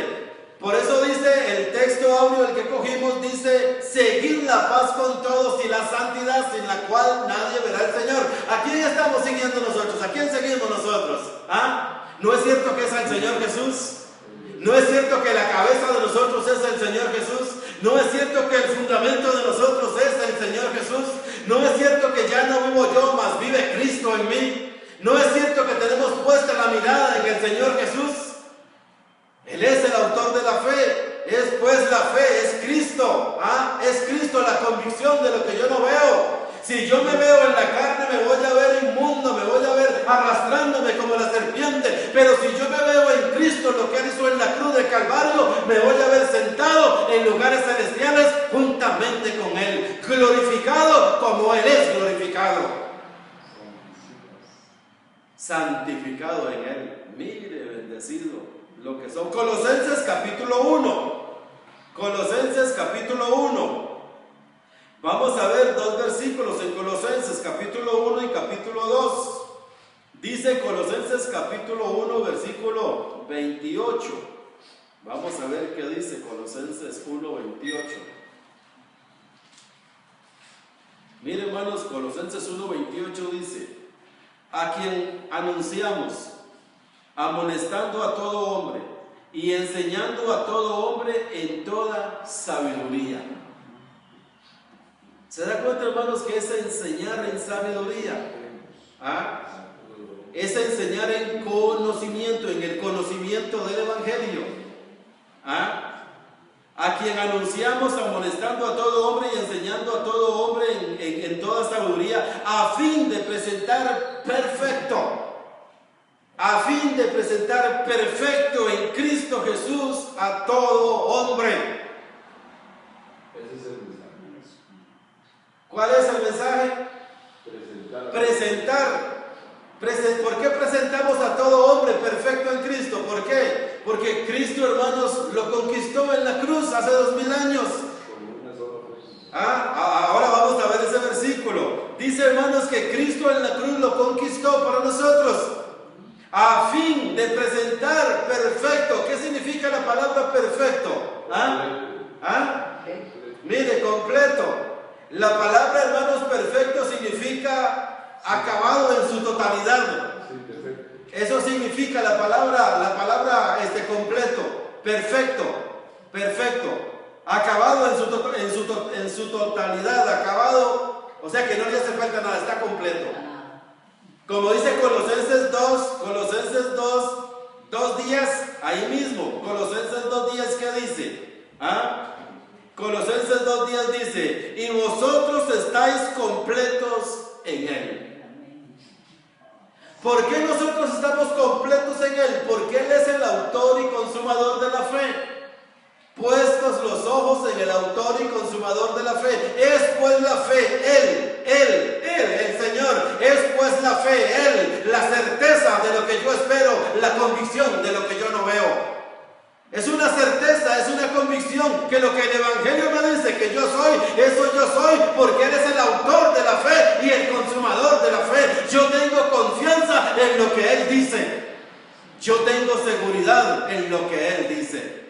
Por eso dice el texto audio, el que cogimos, dice, seguid la paz con todos y la santidad sin la cual nadie verá al Señor. ¿A quién estamos siguiendo nosotros? ¿A quién seguimos nosotros? ¿No es cierto que es al Señor Jesús? ¿No es cierto que la cabeza de nosotros es el Señor Jesús? ¿No es cierto que el fundamento de nosotros es el Señor Jesús? ¿No es cierto que ya no vivo yo, mas vive Cristo en mí? ¿No es cierto que tenemos puesta la mirada en el Señor Jesús? Él es el autor de la fe. Es pues la fe, es Cristo. Es Cristo la convicción de lo que yo no veo. Si yo me veo en la carne, me voy a ver inmundo, me voy a ver arrastrándome como la serpiente. Pero si yo me veo en Cristo, lo que Él hizo en la cruz de Calvario, me voy a ver sentado en lugares celestiales juntamente con Él, glorificado como Él es glorificado. Santificado en Él. Mire, bendecido lo que son. Colosenses capítulo 1. Colosenses capítulo 1. Vamos a ver 2 versículos en Colosenses capítulo 1 y capítulo 2. Dice Colosenses capítulo 1 versículo 28. Vamos a ver qué dice Colosenses 1, 28. Mire, hermanos, Colosenses 1, 28 dice: a quien anunciamos, amonestando a todo hombre y enseñando a todo hombre en toda sabiduría. ¿Se da cuenta, hermanos, que es enseñar en sabiduría? Es enseñar en conocimiento, en el conocimiento del Evangelio. A quien anunciamos amonestando a todo hombre y enseñando a todo hombre en toda sabiduría, a fin de presentar perfecto en Cristo Jesús a todo hombre. Ese es el mensaje. ¿Cuál es el mensaje? Presentar. ¿Por qué presentamos a todo hombre perfecto en Cristo? ¿Por qué? Porque Cristo, hermanos, lo conquistó en la cruz hace 2000 años. Ahora vamos a ver ese versículo. Dice, hermanos, que Cristo en la cruz lo conquistó para nosotros, a fin de presentar perfecto. ¿Qué significa la palabra perfecto? Mire, completo. La palabra, hermanos, perfecto significa acabado en su totalidad. Eso significa la palabra completo, perfecto, acabado en su totalidad, acabado, o sea que no le hace falta nada, está completo. Como dice Colosenses 2 días, ahí mismo, Colosenses 2 días, ¿qué dice? Colosenses 2 días dice, y vosotros estáis completos en Él. ¿Por qué nosotros estamos completos en Él? Porque Él es el autor y consumador de la fe. Puestos los ojos en el autor y consumador de la fe. Es pues la fe, Él, el Señor. Es pues la fe, Él, la certeza de lo que yo espero, la convicción de lo que yo no veo. Es una certeza, es una convicción que lo que el Evangelio me dice que yo soy, eso yo soy, porque Él es el autor de la fe y el consumador de la fe. Yo tengo confianza en lo que Él dice. Yo tengo seguridad en lo que Él dice.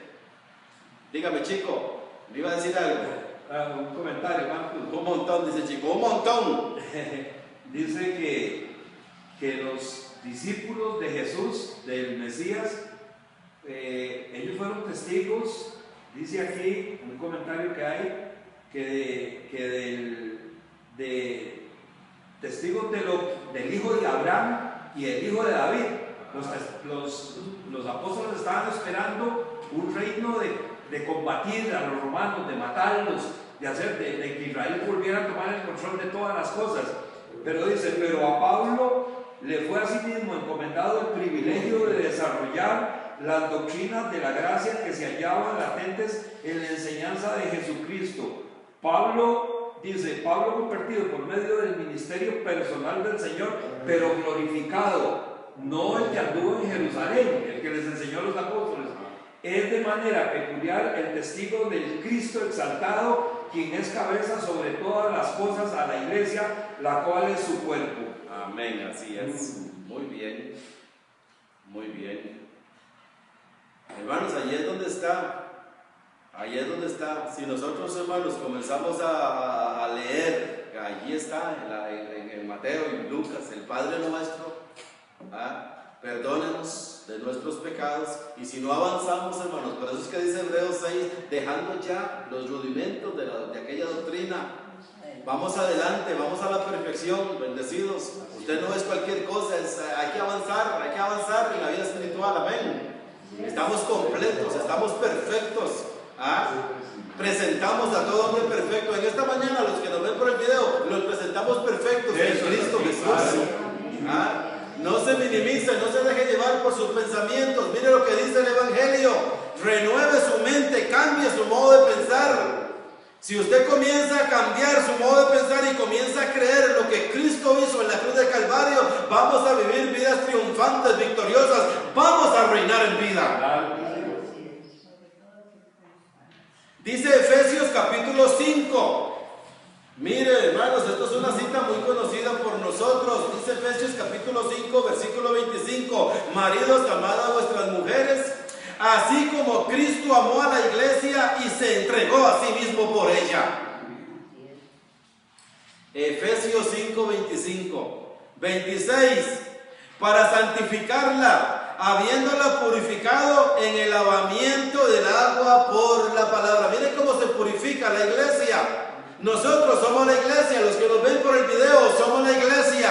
Dígame, chico, ¿me iba a decir algo? Un comentario, Marcos. Un montón, dice chico, un montón. Dice que los discípulos de Jesús, del Mesías, ellos fueron testigos, dice aquí un comentario que hay, de testigos del hijo de Abraham y el hijo de David. Los apóstoles estaban esperando un reino de combatir a los romanos, de matarlos, de que Israel volviera a tomar el control de todas las cosas. Pero dice, pero a Pablo le fue asimismo encomendado el privilegio de desarrollar las doctrinas de la gracia que se hallaban latentes en la enseñanza de Jesucristo. Pablo convertido por medio del ministerio personal del Señor, pero glorificado, no el que anduvo en Jerusalén, el que les enseñó a los apóstoles. Es de manera peculiar el testigo del Cristo exaltado, quien es cabeza sobre todas las cosas a la iglesia, la cual es su cuerpo. Amén, así es. Muy bien, muy bien. Hermanos, ahí es donde está. Si nosotros, hermanos, comenzamos a leer, allí está, en Mateo y en Lucas, el Padre nuestro, perdónenos de nuestros pecados. Y si no avanzamos, hermanos, por eso es que dice Hebreos 6, dejando ya los rudimentos de aquella doctrina, vamos adelante, vamos a la perfección, bendecidos. Usted no es cualquier cosa, hay que avanzar en la vida espiritual, amén. Estamos completos, estamos perfectos. Presentamos a todo hombre perfecto. En esta mañana, los que nos ven por el video, los presentamos perfectos en Cristo Jesús. No se minimice, no se deje llevar por sus pensamientos. Mire lo que dice el Evangelio. Renueve su mente, cambie su modo de pensar. Si usted comienza a cambiar su modo de pensar y comienza a creer en lo que Cristo hizo en la cruz del Calvario, vamos a vivir vidas triunfantes, victoriosas, vamos a reinar en vida. Dice Efesios capítulo 5. Mire, hermanos, esto es una cita muy conocida por nosotros. Dice Efesios capítulo 5, versículo 25. Maridos, amad a vuestras mujeres, así como Cristo amó a la iglesia y se entregó a sí mismo por ella. Efesios 5, 25. 26. Para santificarla, habiéndola purificado en el lavamiento del agua por la palabra. Miren cómo se purifica la iglesia. Nosotros somos la iglesia, los que nos ven por el video somos la iglesia.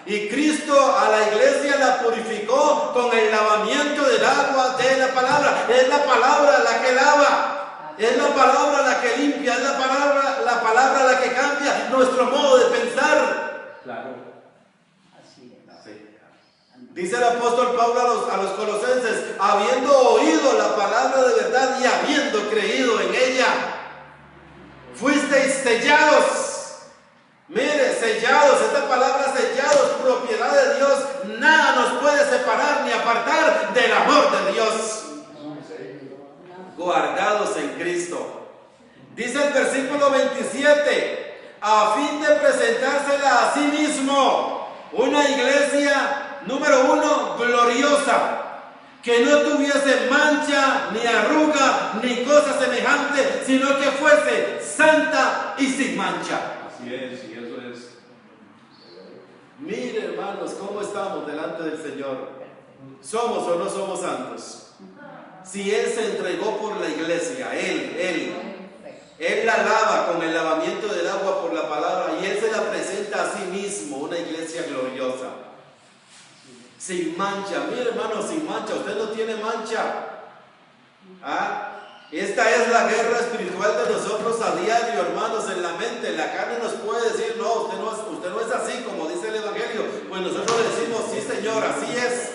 Y Cristo a la iglesia la purificó con el lavamiento del agua de la palabra. Es la palabra la que lava, es la palabra la que limpia, es la palabra la que cambia nuestro modo de pensar. Claro. Así es. Dice el apóstol Pablo a los colosenses, habiendo oído la palabra de verdad y habiendo creído en ella, fuisteis sellados. Mire, sellados, esta palabra sellados, propiedad de Dios, nada nos puede separar ni apartar del amor de Dios. Guardados en Cristo. Dice el versículo 27, a fin de presentársela a sí mismo, una iglesia, número 1, gloriosa, que no tuviese mancha, ni arruga, ni cosa semejante, sino que fuese santa y sin mancha. Así es, y eso es. Mire, hermanos, cómo estamos delante del Señor. ¿Somos o no somos santos? Si Él se entregó por la iglesia, Él la lava con el lavamiento del agua por la palabra y Él se la presenta a sí mismo, una iglesia gloriosa. Sin mancha, mire hermano, sin mancha, usted no tiene mancha. Esta es la guerra espiritual de nosotros a diario, hermanos, en la mente. La carne nos puede decir, no, usted no es así como dice el Evangelio. Pues nosotros le decimos, sí Señor, así es.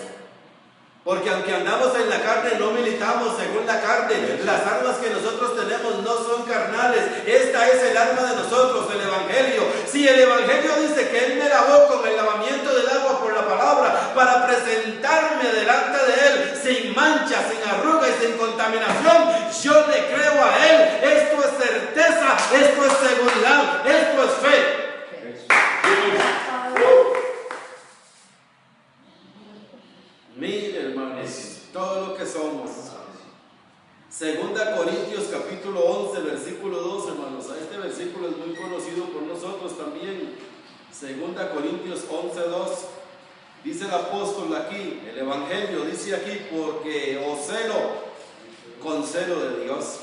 Porque aunque andamos en la carne, no militamos según la carne. Las armas que nosotros tenemos no son carnales. Esta es el arma de nosotros, el Evangelio. Si el Evangelio dice que Él me lavó con el lavamiento del agua por la palabra para presentarme delante de Él sin mancha, sin arruga y sin contaminación, yo le creo a Él. Esto es certeza, esto es seguridad, esto es fe. Mire, hermanos, todo lo que somos. Segunda Corintios capítulo 11, versículo 2, hermanos. Este versículo es muy conocido por nosotros también. Segunda Corintios 11, 2. Dice el apóstol aquí, el Evangelio dice aquí, porque os celo con celo de Dios.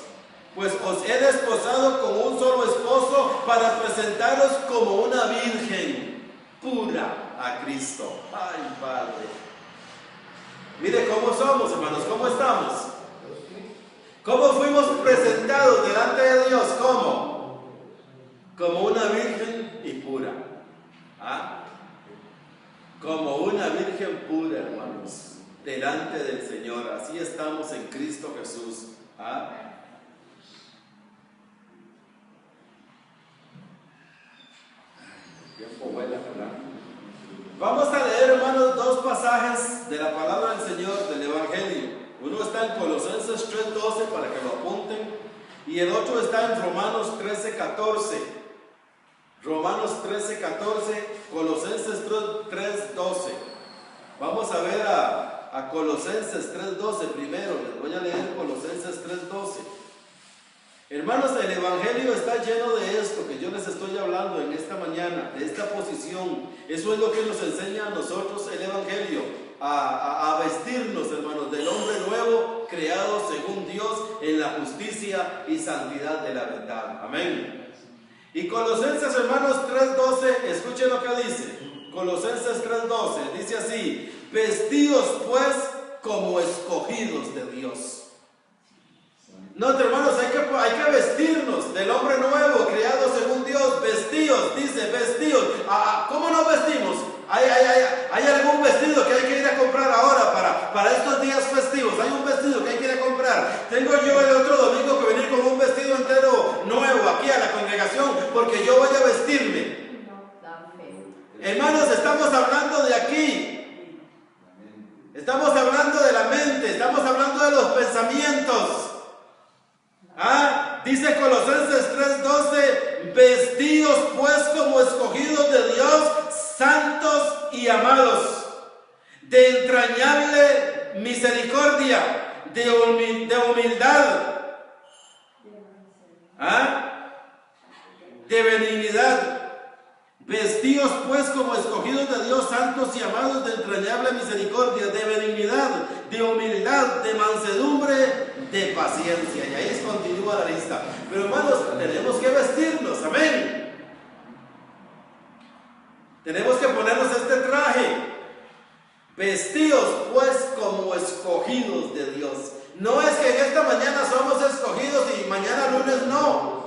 Pues os he desposado con un solo esposo para presentaros como una virgen pura a Cristo. Ay, Padre. Mire cómo somos, hermanos, cómo estamos. ¿Cómo fuimos presentados delante de Dios? ¿Cómo? Como una virgen y pura. Como una virgen pura, hermanos, delante del Señor. Así estamos en Cristo Jesús. El tiempo vuela, ¿verdad? Vamos a leer, hermanos, dos pasajes de la palabra del Señor, del Evangelio. Uno está en Colosenses 3:12 para que lo apunten y el otro está en Romanos 13:14. Romanos 13:14, Colosenses 3:12. Vamos a ver a Colosenses 3:12 primero. Les voy a leer Colosenses 3:12. Hermanos, el Evangelio está lleno de esto que yo les estoy hablando en esta mañana, de esta posición. Eso es lo que nos enseña a nosotros el Evangelio, a vestirnos, hermanos, del hombre nuevo, creado según Dios en la justicia y santidad de la verdad. Amén. Y Colosenses, hermanos, 3:12, escuchen lo que dice. Colosenses 3:12, dice así: vestidos pues como escogidos de Dios. No, hermanos, hay que vestirnos del hombre nuevo, creado según Dios. Vestidos, dice, vestidos. ¿Cómo nos vestimos? ¿Hay algún vestido que hay que ir a comprar ahora para estos días festivos? Hay un vestido que hay que ir a comprar. Tengo yo el otro domingo que venir con un vestido entero nuevo aquí a la congregación porque yo voy a vestirme. Hermanos, estamos hablando de aquí. Estamos hablando de la mente, estamos hablando de los pensamientos. Dice Colosenses 3:12, vestidos pues como escogidos de Dios, santos y amados, de entrañable misericordia, de humildad, de benignidad, Vestíos pues como escogidos de Dios, santos y amados, de entrañable misericordia, de benignidad, de humildad, de mansedumbre, de paciencia. Y ahí continúa la lista. Pero hermanos, tenemos que vestirnos, amén. Tenemos que ponernos este traje. Vestíos pues como escogidos de Dios. No es que en esta mañana somos escogidos y mañana lunes no.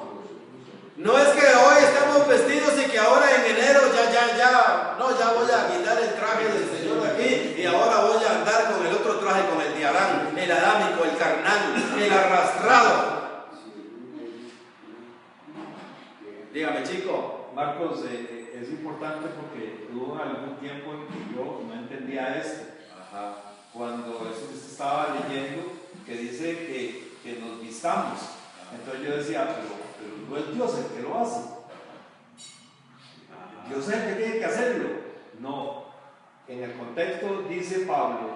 No es que hoy estamos vestidos y que ahora en enero ya voy a quitar el traje del Señor de aquí y ahora voy a andar con el otro traje, con el de Adán, el adámico, el carnal, el arrastrado. Dígame, chico. Marcos, es importante porque hubo algún tiempo en que yo no entendía esto. Ajá. Cuando eso que usted estaba leyendo, que dice que nos vistamos. Entonces yo decía, pero no es Dios el que lo hace. Dios es el que tiene que hacerlo. No. En el contexto dice Pablo,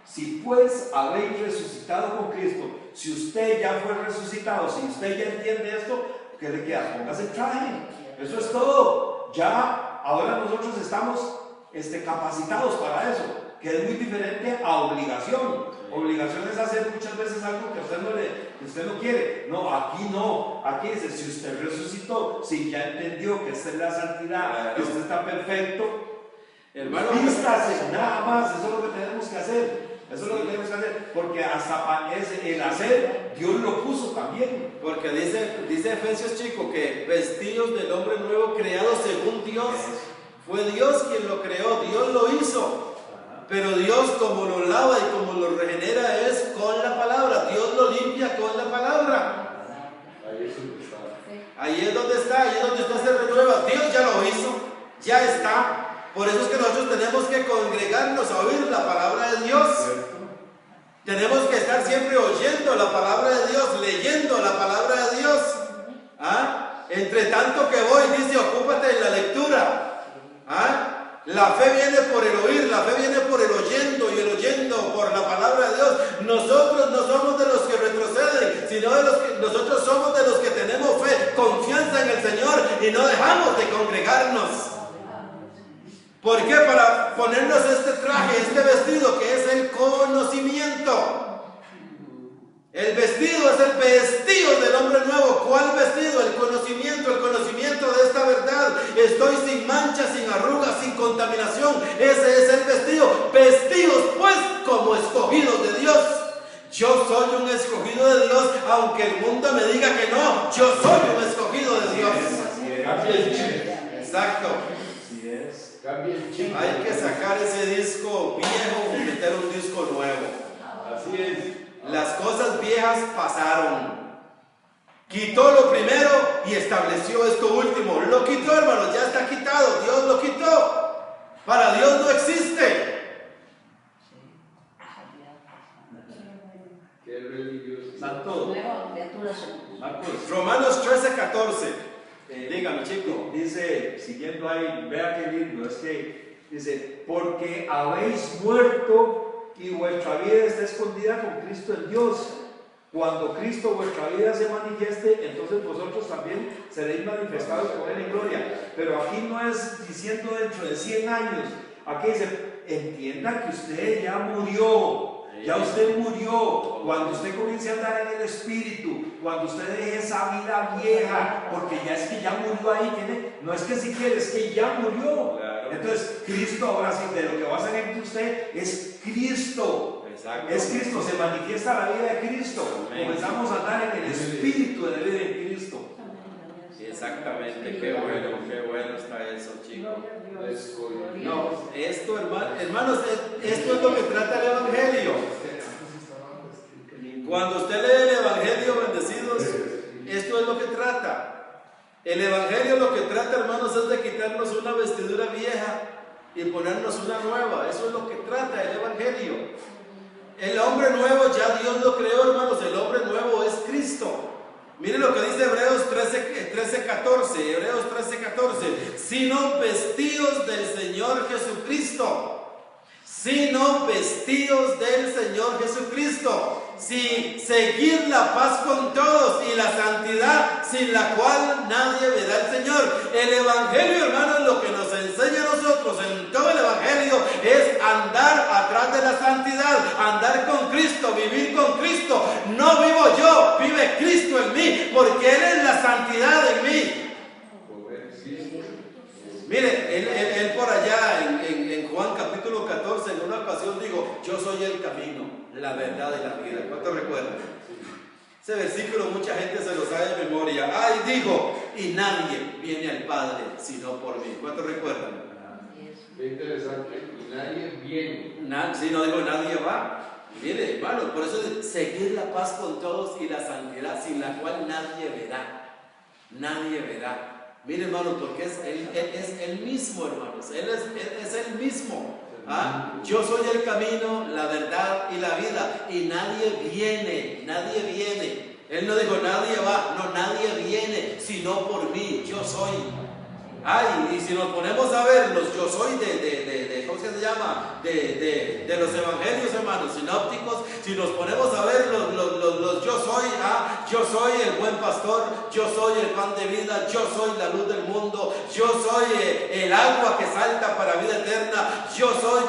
si pues habéis resucitado con Cristo, si usted ya fue resucitado, si usted ya entiende esto, ¿qué le queda? Póngase el traje. Eso es todo. Ya, ahora nosotros estamos capacitados para eso, que es muy diferente a obligación. Obligación es hacer muchas veces algo que usted no quiere. No, aquí no. Aquí dice, si usted resucitó, si ya entendió que esta es la santidad, que usted está perfecto, hermano, vístase, nada más. Eso es lo que tenemos que hacer. Eso es lo que tenemos que hacer, porque hasta el hacer, Dios lo puso también. Porque dice Efesios, chico, que vestidos del hombre nuevo creado según Dios. Fue Dios quien lo creó, Dios lo hizo. Pero Dios, como lo lava y como lo regenera, es con la palabra. Dios lo limpia con la palabra. Ahí es donde está, ahí es donde usted se renueva. Dios ya lo hizo, ya está. Por eso es que nosotros tenemos que congregarnos a oír la palabra de Dios. Tenemos que estar siempre oyendo la palabra de Dios, leyendo la palabra de Dios. ¿Ah? Entre tanto que voy, dice, ocúpate en la lectura. ¿Ah? La fe viene por el oír, la fe viene por el oyendo y el oyendo por la palabra de Dios. Nosotros no somos de los que retroceden, sino nosotros somos de los que tenemos fe, confianza en el Señor y no dejamos de congregarnos. ¿Por qué? Para ponernos este traje, este vestido que es el conocimiento. El vestido es el vestido del hombre nuevo. ¿Cuál vestido? El conocimiento de esta verdad. Estoy sin mancha, sin arrugas, sin contaminación. Ese es el vestido. Vestidos pues como escogidos de Dios. Yo soy un escogido de Dios, aunque el mundo me diga que no. Yo soy un escogido de Dios. Exacto. Hay que sacar ese disco viejo y meter un disco nuevo. Así es. Las cosas viejas pasaron. Quitó lo primero y estableció esto último. Lo quitó, hermanos, ya está quitado. Dios lo quitó. Para Dios no existe. Qué religioso. Santo. Marcos. Romanos 13:14. Dígame, chico. Dice, siguiendo ahí, vea qué lindo, es que dice, porque habéis muerto y vuestra vida está escondida con Cristo en Dios. Cuando Cristo vuestra vida se manifieste, entonces vosotros también seréis manifestados con Él en gloria. Pero aquí no es diciendo dentro de 100 años, aquí dice, entienda que usted ya murió. Ya usted murió. Cuando usted comience a andar en el Espíritu, cuando usted deje esa vida vieja, porque ya es que ya murió ahí, no es que si quiere, es que ya murió. Claro. Entonces, Cristo ahora sí, de lo que va a salir de usted es Cristo. Exacto. Es Cristo, se manifiesta la vida de Cristo. Amén. Comenzamos a andar en el Espíritu de vida en Cristo. Exactamente, qué bueno está eso, chicos. No, esto, hermanos, esto es lo que trata el Evangelio. Cuando usted lee el Evangelio, bendecidos, esto es lo que trata. El Evangelio lo que trata, hermanos, es de quitarnos una vestidura vieja y ponernos una nueva. Eso es lo que trata el Evangelio. El hombre nuevo ya Dios lo creó, hermanos. El hombre nuevo es Cristo. Miren lo que dice Hebreos 13:14. Hebreos 13:14. Sino vestidos del Señor Jesucristo. Sino vestidos del Señor Jesucristo. Si seguir la paz con todos y la santidad sin la cual nadie verá al Señor. El Evangelio, hermanos, lo que santidad, andar con Cristo, vivir con Cristo. No vivo yo, vive Cristo en mí, porque Él es la santidad en mí. Mire, él por allá en Juan capítulo 14, en una ocasión dijo: yo soy el camino, la verdad y la vida. ¿Cuánto recuerdan? Ese versículo mucha gente se lo sabe de memoria. Ay, dijo: y nadie viene al Padre sino por mí. ¿Cuánto recuerdan? Qué interesante, y nadie viene. Si no digo nadie va. Mire, hermano, por eso es seguir la paz con todos y la santidad, sin la cual nadie verá. Nadie verá. Mire, hermano, porque Él es el mismo, hermanos. Él es el mismo. Yo soy el camino, la verdad y la vida. Y nadie viene. Él no dijo nadie va, no, nadie viene, sino por mí. Yo soy. Ay, y si nos ponemos a ver los yo soy de ¿cómo se llama? De los evangelios, hermanos, sinópticos, si nos ponemos a ver los yo soy el buen pastor, yo soy el pan de vida, yo soy la luz del mundo, yo soy el agua que salta para vida eterna, yo soy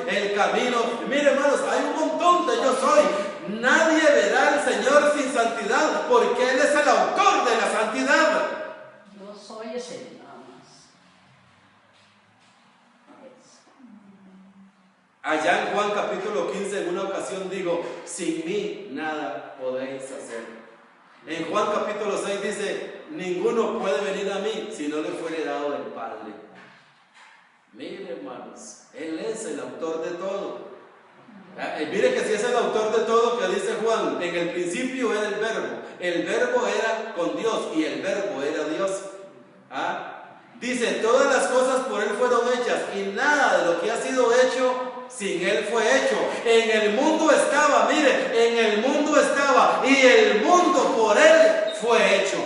el camino. Mire, hermanos, hay un montón de yo soy. Nadie verá al Señor sin santidad, porque Él es el autor de la santidad. Yo soy ese. Allá en Juan capítulo 15, en una ocasión digo: sin mí nada podéis hacer. En Juan capítulo 6 dice: ninguno puede venir a mí si no le fuere dado del Padre. Mire, hermanos, Él es el autor de todo. Mire que si es el autor de todo, que dice Juan: en el principio era el verbo era con Dios y el verbo era Dios. Dice: todas las cosas por Él fueron hechas y nada de lo que ha sido hecho sin Él fue hecho. En el mundo estaba, mire, en el mundo estaba y el mundo por Él fue hecho.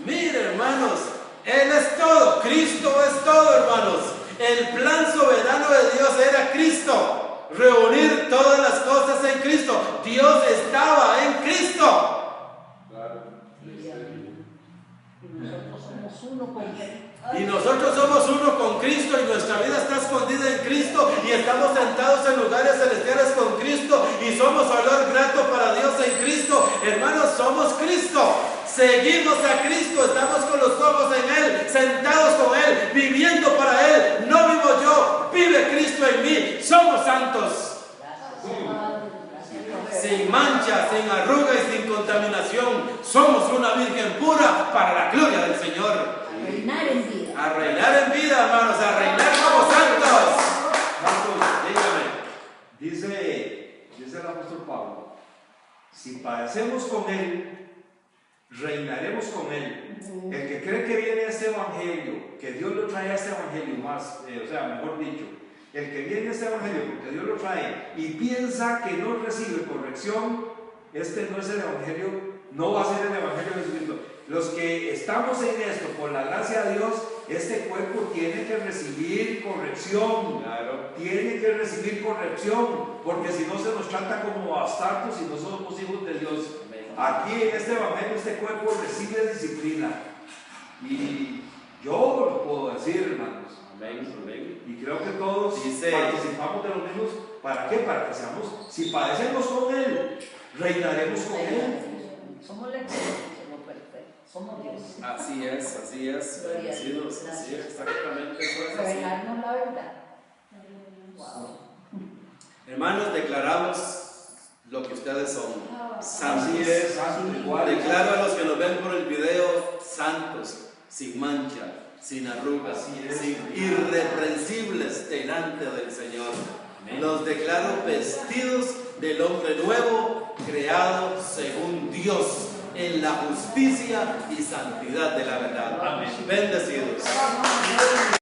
Mire, hermanos, Él es todo, Cristo es todo, hermanos. El plan soberano de Dios era Cristo, reunir todas las cosas en Cristo. Dios estaba en Cristo. Y nosotros somos uno con Cristo, y nuestra vida está escondida en Cristo, y estamos sentados en lugares celestiales con Cristo, y somos olor grato para Dios en Cristo. Hermanos, somos Cristo, seguimos a Cristo, estamos con los ojos en Él, sentados con Él, viviendo para Él. No vivo yo, vive Cristo en mí. Somos santos, sin mancha, sin arruga y sin contaminación. Somos una virgen pura para la gloria del Señor. A reinar en vida. A reinar en vida, hermanos, a reinar como santos. Dígame. Dice el apóstol Pablo: si padecemos con Él, reinaremos con Él. El que cree que viene a este evangelio, que Dios lo trae a este evangelio más, mejor dicho, el que viene a este evangelio porque Dios lo trae y piensa que no recibe corrección, este no es el evangelio, no va a ser el evangelio de Jesucristo. Los que estamos en esto, por la gracia de Dios, este cuerpo tiene que recibir corrección. Claro. Tiene que recibir corrección, porque si no se nos trata como bastardos y no somos hijos de Dios. Aquí en este evangelio, este cuerpo recibe disciplina. Y yo lo puedo decir, hermanos. Amén. Y creo que todos participamos de los mismos. ¿Para qué? Para que seamos, si padecemos con Él, reinaremos con Él. Somos la excelencia, somos perfectos, somos Dios. Así es, bendecidos, así es, exactamente eso es así. Revelarnos la verdad. Wow. Hermanos, declaramos lo que ustedes son, santos. Así es, santos igual. Declaro a los que nos ven por el video: santos, sin mancha, sin arrugas, irreprensibles delante del Señor. Los declaro vestidos del hombre nuevo, creado según Dios, en la justicia y santidad de la verdad. Amén. Bendecidos.